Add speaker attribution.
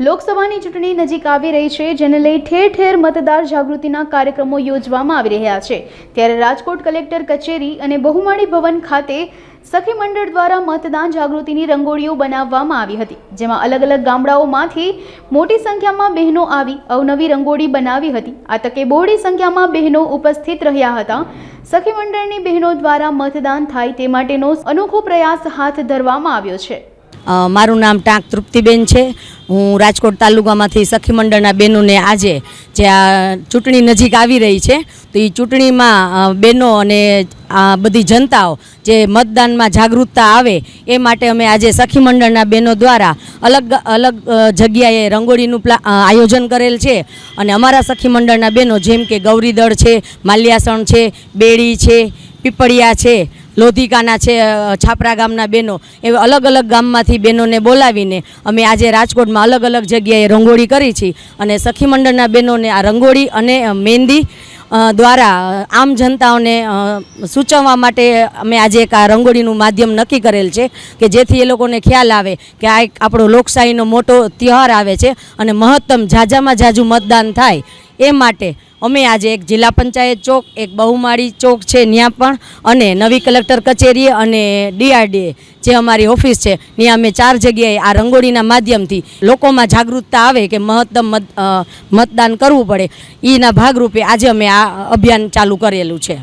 Speaker 1: લોકસભાની ચૂંટણી નજીક આવી રહી છે, જેને લઈ ઠેર ઠેર મતદાર જાગૃતિના કાર્યક્રમો યોજવામાં આવી રહ્યા છે। ત્યારે રાજકોટ કલેક્ટર કચેરી અને બહુમાળી ભવન ખાતે સખી મંડળ દ્વારા મતદાન જાગૃતિની રંગોળીઓ બનાવવામાં આવી હતી, જેમાં અલગ અલગ ગામડાઓમાંથી મોટી સંખ્યામાં બહેનો આવી અવનવી રંગોળી બનાવી હતી। આ તકે બહોળી સંખ્યામાં બહેનો ઉપસ્થિત રહ્યા હતા। સખી મંડળની બહેનો દ્વારા મતદાન થાય તે માટેનો અનોખો પ્રયાસ હાથ ધરવામાં આવ્યો છે।
Speaker 2: મારું નામ ટાંક તૃપ્તિબેન છે। હું રાજકોટ તાલુકામાંથી સખી મંડળના બહેનોને આજે જે આ ચૂંટણી નજીક આવી રહી છે તો એ ચૂંટણીમાં બહેનો અને બધી જનતાઓ જે મતદાનમાં જાગૃતતા આવે એ માટે અમે આજે સખી મંડળના બહેનો દ્વારા અલગ અલગ જગ્યાએ રંગોળીનું આયોજન કરેલ છે। અને અમારા સખી મંડળના બહેનો જેમ કે ગૌરીદળ છે, માલ્યાસણ છે, બેડી છે, પીપળિયા છે, લોધિકાના છે, છાપરા ગામના બહેનો એવા અલગ અલગ ગામમાંથી બહેનોને બોલાવીને અમે આજે રાજકોટમાં અલગ અલગ જગ્યાએ રંગોળી કરી છે। અને સખી મંડળના બહેનોને આ રંગોળી અને મહેંદી દ્વારા આમ જનતાઓને સૂચવવા માટે અમે આજે એક આ રંગોળીનું માધ્યમ નક્કી કરેલ છે કે જેથી એ લોકોને ખ્યાલ આવે કે આ એક આપણો લોકશાહીનો મોટો તહેવાર આવે છે અને મહત્તમ ઝાઝામાં ઝાઝું મતદાન થાય એ માટે અમે આજે એક જિલ્લા પંચાયત ચોક, એક બહુમાળી ચોક છે ત્યાં પણ, અને નવી કલેક્ટર કચેરી અને DRDA જે અમારી ઓફિસ છે ત્યાં અમે 4 જગ્યાએ આ રંગોળીના માધ્યમથી લોકોમાં જાગૃતતા આવે કે મતદાન કરવું પડે, એના ભાગરૂપે આજે અમે આ અભિયાન ચાલુ કરેલું છે।